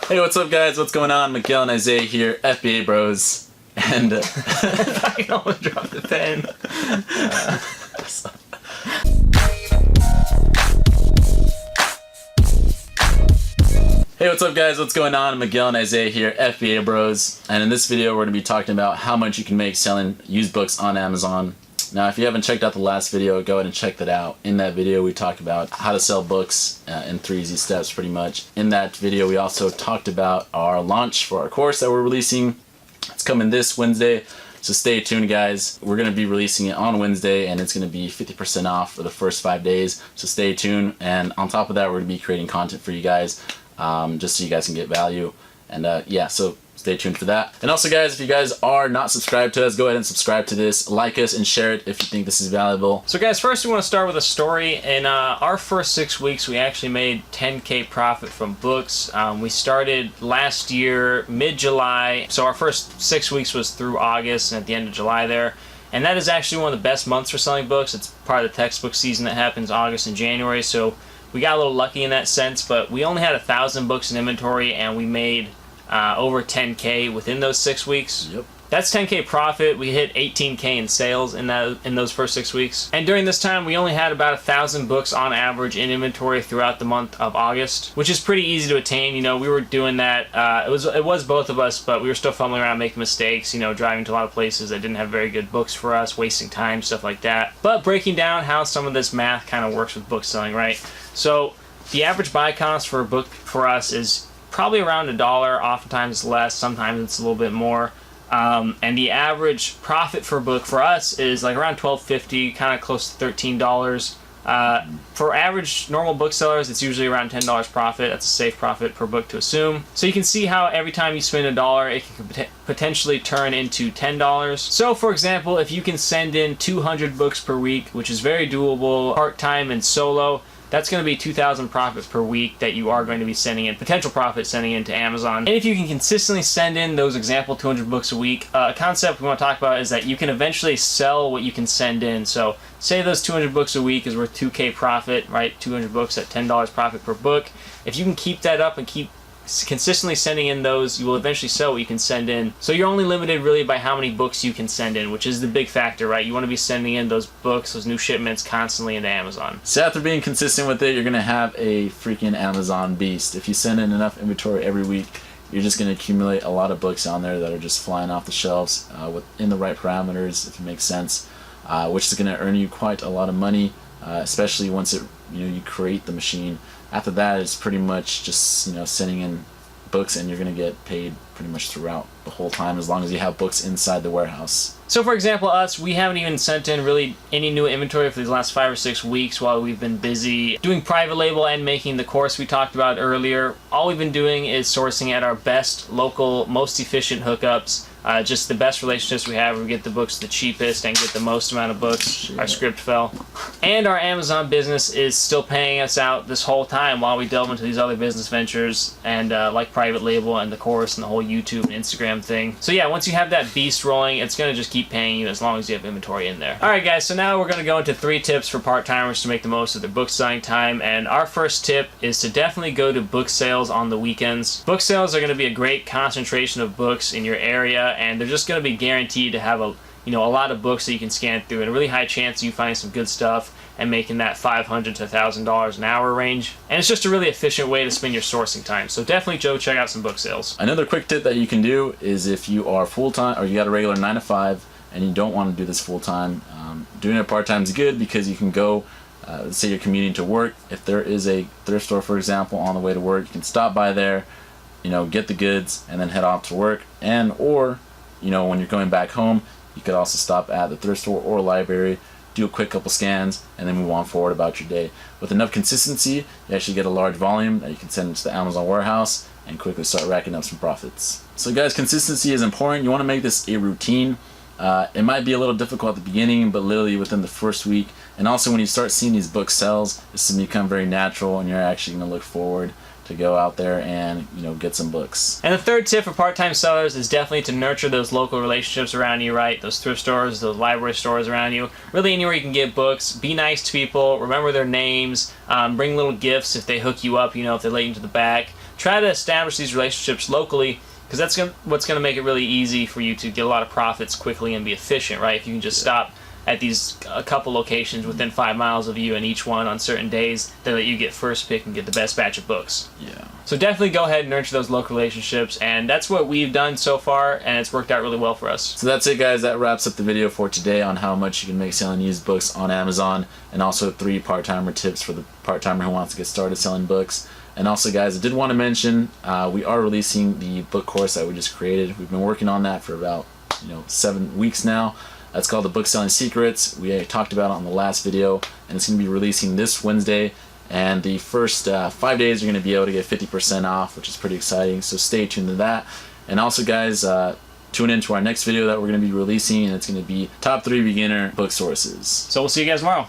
Hey, what's up, guys? What's going on? Miguel and Isaiah here, FBAbros, and I can almost drop the pen. Hey, what's up, guys? What's going on? Miguel and Isaiah here, FBAbros, and in this video, we're going to be talking about how much you can make selling used books on Amazon. Now, if you haven't checked out the last video, go ahead and check that out. In that video, we talked about how to sell books in 3 easy steps, pretty much. In that video, we also talked about our launch for our course that we're releasing. It's coming this Wednesday, so stay tuned, guys. We're going to be releasing it on Wednesday, and it's going to be 50% off for the first 5 days, so stay tuned. And on top of that, we're going to be creating content for you guys, just so you guys can get value. And yeah, so stay tuned for that. And also, guys, if you guys are not subscribed to us, go ahead and subscribe to this, like us, and share it if you think this is valuable. So guys, first we want to start with a story. In our first 6 weeks, we actually made $10K profit from books. We started last year, mid-July. So our first 6 weeks was through August and at the end of July there. And that is actually one of the best months for selling books. It's part of the textbook season that happens August and January. So we got a little lucky in that sense, but we only had 1,000 books in inventory and we made over 10K within those 6 weeks. Yep. That's 10K profit. We hit 18K in sales in those first 6 weeks. And during this time, we only had about 1,000 books on average in inventory throughout the month of August, which is pretty easy to attain. You know, we were doing that. It was both of us, but we were still fumbling around, making mistakes. You know, driving to a lot of places that didn't have very good books for us, wasting time, stuff like that. But breaking down how some of this math kind of works with book selling, right? So the average buy cost for a book for us is probably around $1. Oftentimes it's less, sometimes it's a little bit more. And the average profit for a book for us is like around $12.50, kind of close to $13. For average normal booksellers, it's usually around $10 profit. That's a safe profit per book to assume. So you can see how every time you spend $1, it can potentially turn into $10. So for example, if you can send in 200 books per week, which is very doable, part-time and solo, that's going to be 2,000 profit per week that you are going to be sending in, potential profit sending in to Amazon. And if you can consistently send in those example 200 books a week, a concept we want to talk about is that you can eventually sell what you can send in. So say those 200 books a week is worth 2K profit, right? 200 books at $10 profit per book. If you can keep that up and keep consistently sending in those, you will eventually sell what you can send in. So you're only limited really by how many books you can send in, which is the big factor, right? You want to be sending in those books, those new shipments constantly into Amazon. So after being consistent with it, you're going to have a freaking Amazon beast. If you send in enough inventory every week, you're just going to accumulate a lot of books on there that are just flying off the shelves within the right parameters, if it makes sense, which is going to earn you quite a lot of money, especially once you create the machine. After that, it's pretty much just sending in books, and you're going to get paid pretty much throughout the whole time as long as you have books inside the warehouse. So for example, we haven't even sent in really any new inventory for these last 5 or 6 weeks while we've been busy doing private label and making the course we talked about earlier. All we've been doing is sourcing at our best local, most efficient hookups. Just the best relationships we have. We get the books the cheapest and get the most amount of books. Shit. Our script fell. And our Amazon business is still paying us out this whole time while we delve into these other business ventures and like private label and the course and the whole YouTube and Instagram thing. So yeah, once you have that beast rolling, it's going to just keep paying you as long as you have inventory in there. Alright guys, so now we're going to go into 3 tips for part-timers to make the most of their book selling time. And our first tip is to definitely go to book sales on the weekends. Book sales are going to be a great concentration of books in your area, and they're just going to be guaranteed to have a lot of books that you can scan through, and a really high chance of you finding some good stuff and making that $500 to $1,000 an hour range. And it's just a really efficient way to spend your sourcing time. So definitely go check out some book sales. Another quick tip that you can do is if you are full-time or you got a regular 9 to 5 and you don't want to do this full-time, doing it part-time is good because you can go, let's say you're commuting to work. If there is a thrift store, for example, on the way to work, you can stop by there, get the goods and then head off to work. Or when you're going back home, you could also stop at the thrift store or library, do a quick couple scans, and then move on forward about your day. With enough consistency, you actually get a large volume that you can send into the Amazon warehouse and quickly start racking up some profits. So guys, consistency is important. You want to make this a routine. It might be a little difficult at the beginning, but literally within the first week, and also when you start seeing these book sales, it's going to become very natural, and you're actually going to look forward to go out there and get some books. And the third tip for part-time sellers is definitely to nurture those local relationships around you, right? Those thrift stores, those library stores around you. Really anywhere you can get books. Be nice to people. Remember their names. Bring little gifts if they hook you up, if they let you into the back. try to establish these relationships locally, because that's what's going to make it really easy for you to get a lot of profits quickly and be efficient, right? If you can just stop at a couple locations within 5 miles of you, and each one on certain days, they let you get first pick and get the best batch of books. Yeah. So definitely go ahead and nurture those local relationships, and that's what we've done so far, and it's worked out really well for us. So that's it, guys. That wraps up the video for today on how much you can make selling used books on Amazon, and also 3 part-timer tips for the part-timer who wants to get started selling books. And also, guys, I did want to mention we are releasing the book course that we just created. We've been working on that for about 7 weeks now. That's called the Book Selling Secrets. We talked about it on the last video, and it's going to be releasing this Wednesday. And the first 5 days you're going to be able to get 50% off, which is pretty exciting. So stay tuned to that. And also, guys, tune in to our next video that we're going to be releasing, and it's going to be top 3 beginner book sources. So we'll see you guys tomorrow.